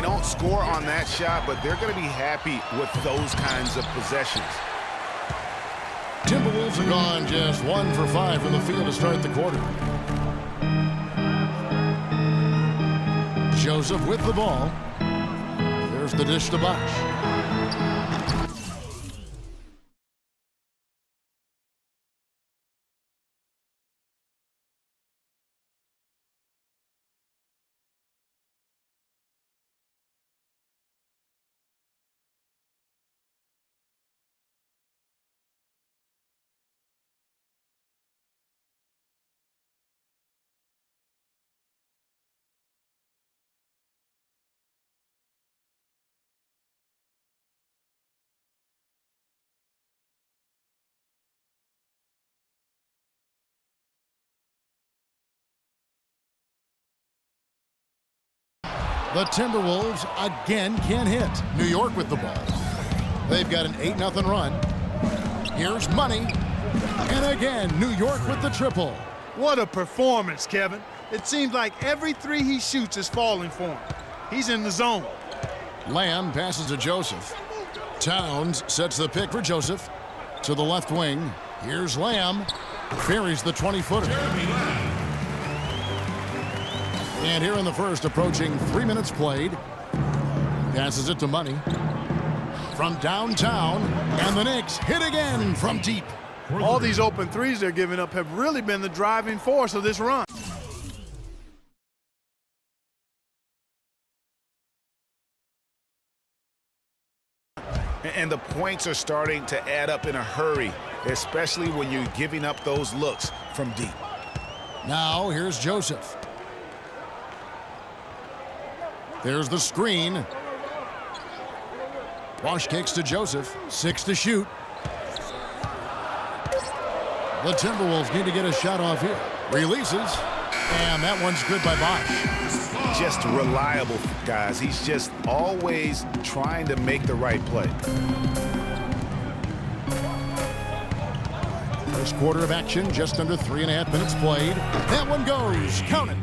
don't score on that shot, but they're going to be happy with those kinds of possessions. Timberwolves have gone just 1 for 5 from the field to start the quarter. Joseph with the ball. There's the dish to Bosch. The Timberwolves again can't hit. New York with the ball. They've got an 8-0 run. Here's Money. And again, New York with the triple. What a performance, Kevin. It seems like every three he shoots is falling for him. He's in the zone. Lamb passes to Joseph. Towns sets the pick for Joseph. To the left wing. Here's Lamb. Buries the 20-footer. And here in the first, approaching 3 minutes played. Passes it to Money. From downtown, and the Knicks hit again from deep. All these open threes they're giving up have really been the driving force of this run. And the points are starting to add up in a hurry, especially when you're giving up those looks from deep. Now here's Joseph. There's the screen. Bosch kicks to Joseph. 6 to shoot. The Timberwolves need to get a shot off here. Releases. And that one's good by Bosch. Just reliable, guys. He's just always trying to make the right play. First quarter of action, just under 3.5 minutes played. That one goes. Count it.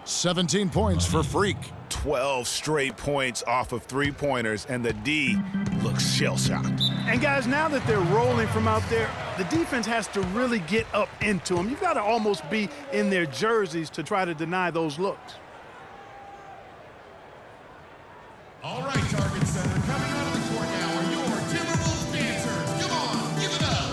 17 points for Freak. 12 straight points off of three-pointers, and the D looks shell-shocked. And guys, now that they're rolling from out there, the defense has to really get up into them. You've got to almost be in their jerseys to try to deny those looks. All right, target center, coming out of the court now are your Timberwolves dancers. Come on, give it up.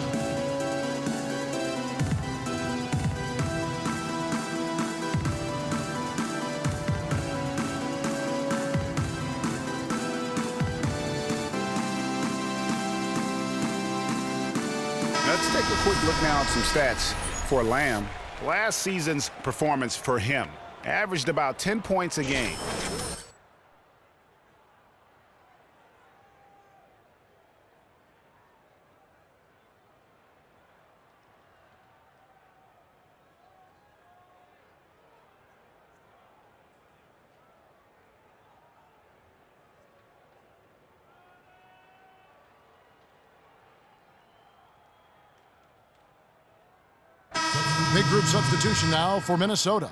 Let's take a quick look now at some stats for Lamb. Last season's performance for him averaged about 10 points a game. Big group substitution now for Minnesota.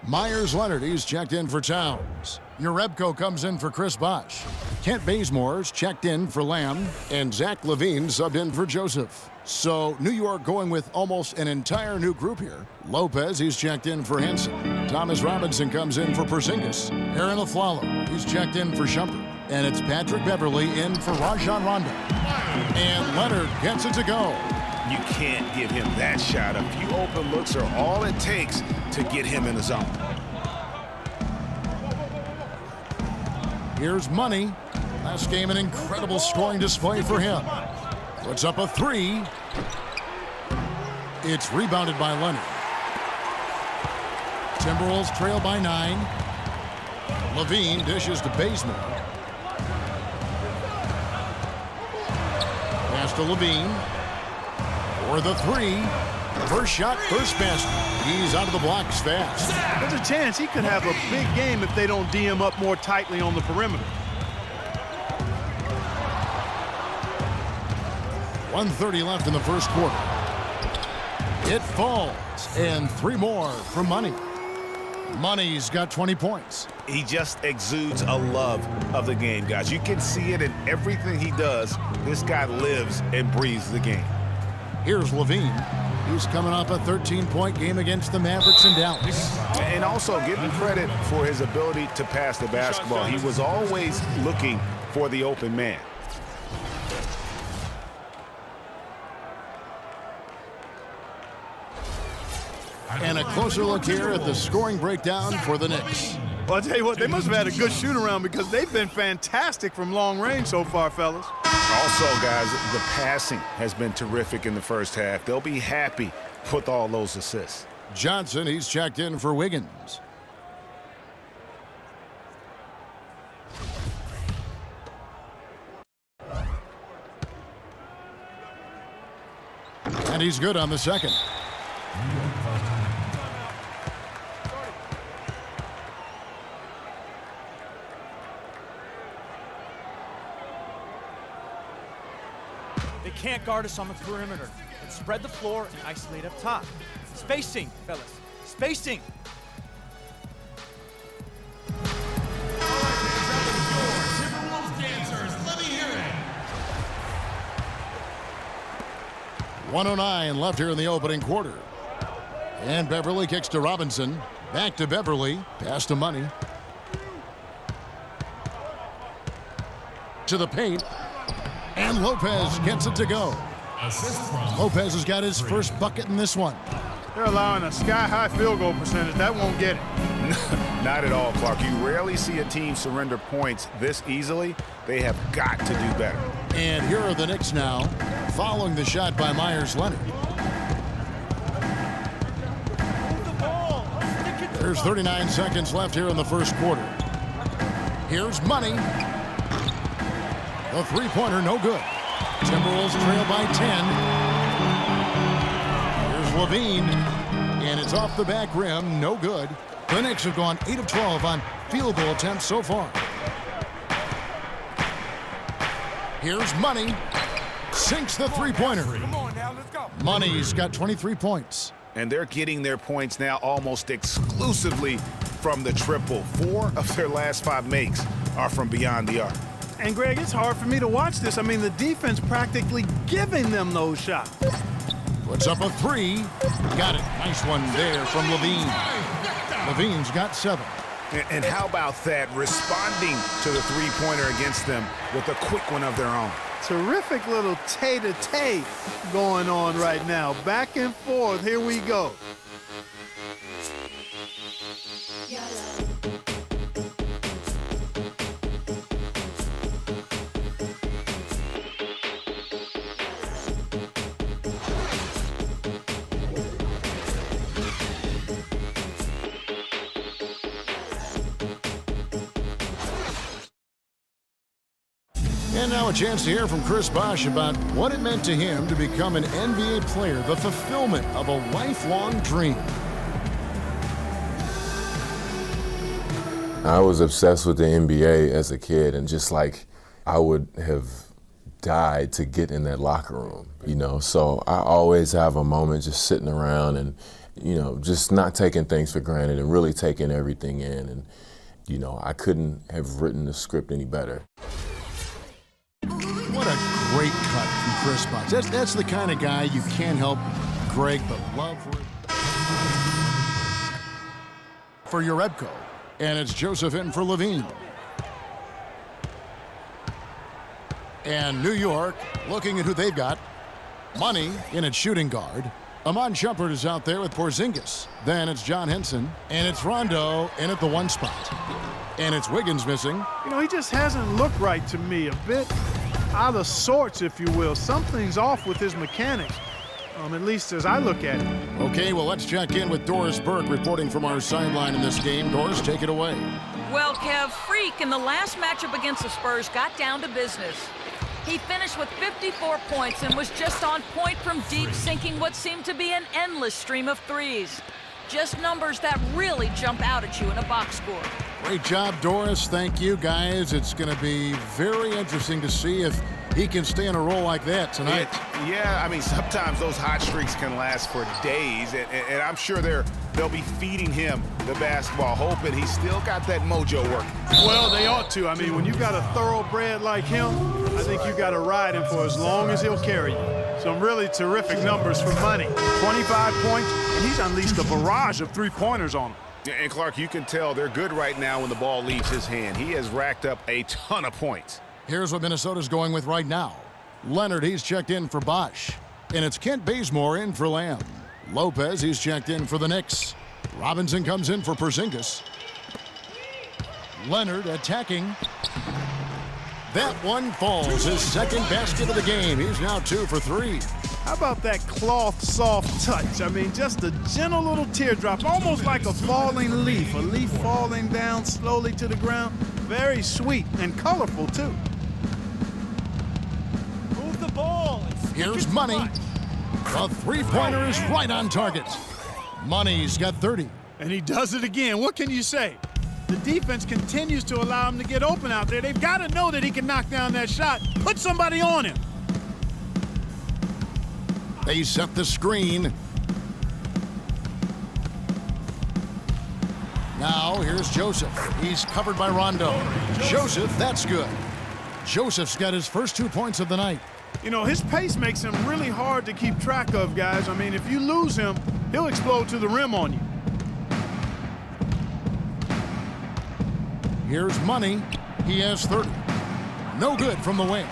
Myers-Leonard, he's checked in for Towns. Urebko comes in for Chris Bosh. Kent Bazemore's checked in for Lamb. And Zach LaVine subbed in for Joseph. So New York going with almost an entire new group here. Lopez, he's checked in for Henson. Thomas Robinson comes in for Porzingis. Aaron Aflalo, he's checked in for Shumpert. And it's Patrick Beverly in for Rajon Rondo. And Leonard gets it to go. You can't give him that shot. A few open looks are all it takes to get him in the zone. Here's Money. Last game, an incredible scoring display for him. Puts up a three. It's rebounded by Leonard. Timberwolves trail by 9. LaVine dishes to Bazemore. Pass to LaVine. For the three. First shot, first basket. He's out of the blocks fast. There's a chance he could have a big game if they don't D him up more tightly on the perimeter. 1:30 left in the first quarter. It falls, and 3 more for Money. Money's got 20 points. He just exudes a love of the game, guys. You can see it in everything he does. This guy lives and breathes the game. Here's Levine. He's coming off a 13-point game against the Mavericks in Dallas. And also give him credit for his ability to pass the basketball. He was always looking for the open man. And a closer look here at the scoring breakdown for the Knicks. Well, I'll tell you what, they must have had a good shoot-around because they've been fantastic from long range so far, fellas. Also, guys, the passing has been terrific in the first half. They'll be happy with all those assists. Johnson, he's checked in for Wiggins. And he's good on the second. They can't guard us on the perimeter. Let's spread the floor and isolate up top. Spacing, fellas. Spacing. Timberwolves dancers, let me hear it. 1:09 left here in the opening quarter. And Beverly kicks to Robinson. Back to Beverly. Pass to Money. To the paint. And Lopez gets it to go. Assist from Lopez has got his first bucket in this one. They're allowing a sky-high field goal percentage. That won't get it. Not at all, Clark. You rarely see a team surrender points this easily. They have got to do better. And here are the Knicks now, following the shot by Myers Leonard. There's 39 seconds left here in the first quarter. Here's Money. The three-pointer, no good. Timberwolves trail by 10. Here's Levine. And it's off the back rim, no good. The Knicks have gone 8 of 12 on field goal attempts so far. Here's Money. Sinks the three-pointer. Money's got 23 points. And they're getting their points now almost exclusively from the triple. 4 of their last 5 makes are from beyond the arc. And, Greg, it's hard for me to watch this. I mean, the defense practically giving them those shots. Puts up a 3. Got it. Nice one there from Levine. Levine's got 7. And how about that, responding to the three-pointer against them with a quick one of their own. Terrific little tay-to-tay going on right now. Back and forth. Here we go. And now a chance to hear from Chris Bosh about what it meant to him to become an NBA player, the fulfillment of a lifelong dream. I was obsessed with the NBA as a kid, and just like I would have died to get in that locker room, you know. So I always have a moment just sitting around and, you know, just not taking things for granted and really taking everything in. And, you know, I couldn't have written the script any better. What a great cut from Chris Bosh. That's the kind of guy you can't help, Greg, but love for your Rebco. And it's Joseph in for Levine. And New York looking at who they've got. Money in at shooting guard. Amon Shumpert is out there with Porzingis. Then it's John Henson. And it's Rondo in at the 1 spot. And it's Wiggins missing. You know, he just hasn't looked right to me. A bit out of sorts, if you will. Something's off with his mechanics, at least as I look at it. Okay, well, let's check in with Doris Burke reporting from our sideline in this game. Doris, take it away. Well, Kev, Freak in the last matchup against the Spurs got down to business. He finished with 54 points and was just on point from deep, sinking what seemed to be an endless stream of threes. Just numbers that really jump out at you in a box score. Great job, Doris. Thank you, guys. It's going to be very interesting to see if he can stay in a role like that tonight. Yeah, I mean, sometimes those hot streaks can last for days, and I'm sure they're they'll be feeding him the basketball, hoping he's still got that mojo working. Well, they ought to. I mean, when you've got a thoroughbred like him, I think you've got to ride him for as long as he'll carry you. Some really terrific numbers for money. 25 points, and he's unleashed a barrage of three-pointers on him. And Clark, you can tell they're good right now when the ball leaves his hand. He has racked up a ton of points. Here's what Minnesota's going with right now. Leonard, he's checked in for Bosch. And it's Kent Bazemore in for Lamb. Lopez, he's checked in for the Knicks. Robinson comes in for Porzingis. Leonard attacking. That one falls. His second basket of the game. He's now 2 for 3. How about that cloth soft touch? I mean, just a gentle little teardrop, almost like a falling leaf. A leaf falling down slowly to the ground. Very sweet and colorful, too. Move the ball. Here's Money. The three-pointer is right on target. Money's got 30. And he does it again. What can you say? The defense continues to allow him to get open out there. They've got to know that he can knock down that shot. Put somebody on him. They set the screen. Now here's Joseph. He's covered by Rondo. Joseph, that's good. Joseph's got his first 2 points of the night. You know, his pace makes him really hard to keep track of, guys. I mean, if you lose him, he'll explode to the rim on you. Here's Money. He has 30. No good from the wing.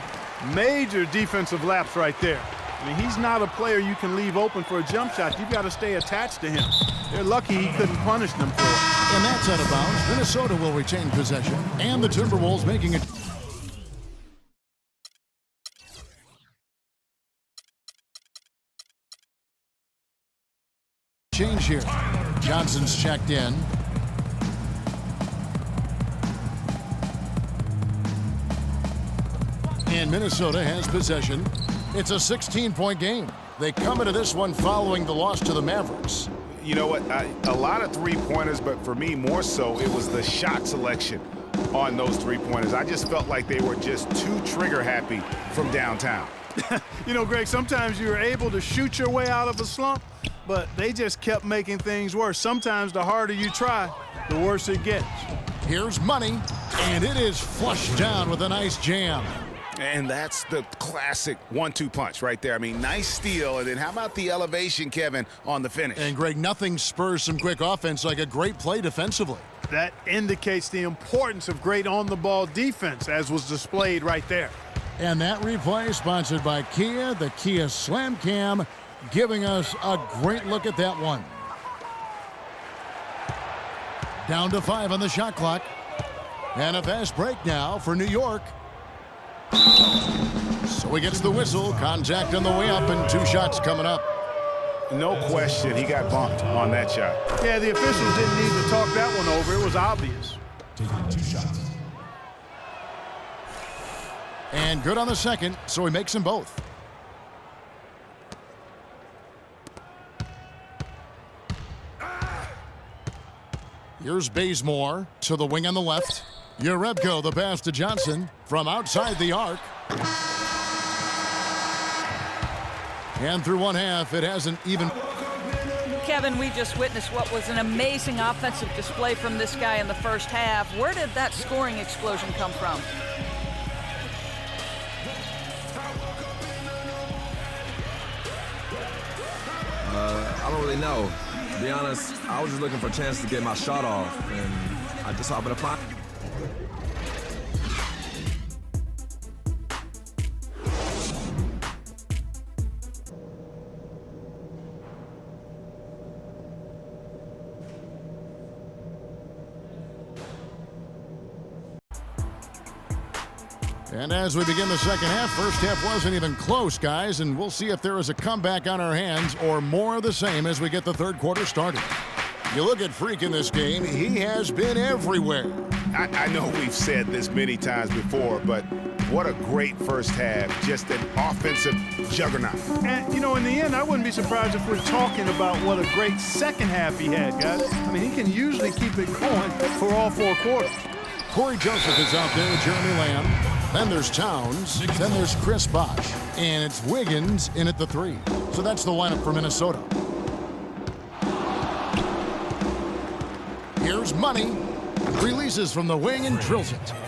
Major defensive lapse right there. I mean, he's not a player you can leave open for a jump shot. You've got to stay attached to him. They're lucky he couldn't punish them for it. And that's out of bounds. Minnesota will retain possession. And the Timberwolves making it. Change here. Johnson's checked in. And Minnesota has possession. It's a 16-point game. They come into this one following the loss to the Mavericks. You know what? A lot of three-pointers, but for me, more so, it was the shot selection on those three-pointers. I just felt like they were just too trigger-happy from downtown. You know, Greg, sometimes you're able to shoot your way out of a slump, but they just kept making things worse. Sometimes the harder you try, the worse it gets. Here's Money, and it is flushed down with a nice jam. And that's the classic 1-2 punch right there. I mean, nice steal, and then how about the elevation, Kevin, on the finish? And, Greg, nothing spurs some quick offense like a great play defensively. That indicates the importance of great on-the-ball defense, as was displayed right there. And that replay sponsored by Kia, the Kia Slam Cam, giving us a great look at that one. Down to 5 on the shot clock. And a fast break now for New York. So he gets the whistle. Contact on the way up and 2 shots coming up. No question, he got bumped on that shot. Yeah, the officials didn't need to talk that one over. It was obvious. Taking 2 shots. And good on the second, so he makes them both. Here's Bazemore to the wing on the left. Jerebko, the pass to Johnson from outside the arc. And through one half, it hasn't even... Kevin, we just witnessed what was an amazing offensive display from this guy in the first half. Where did that scoring explosion come from? I don't really know. To be honest, I was just looking for a chance to get my shot off, and I just happened to find. And as we begin the second half, first half wasn't even close, guys, and we'll see if there is a comeback on our hands or more of the same as we get the third quarter started. You look at Freak in this game, he has been everywhere. I know we've said this many times before, but what a great first half. Just an offensive juggernaut. And, you know, in the end, I wouldn't be surprised if we're talking about what a great second half he had, guys. I mean, he can usually keep it going for all 4 quarters. Corey Joseph is out there, Jeremy Lamb. Then there's Towns. Then there's Chris Bosh. And it's Wiggins in at the 3. So that's the lineup for Minnesota. offers money, releases from the wing and drills it.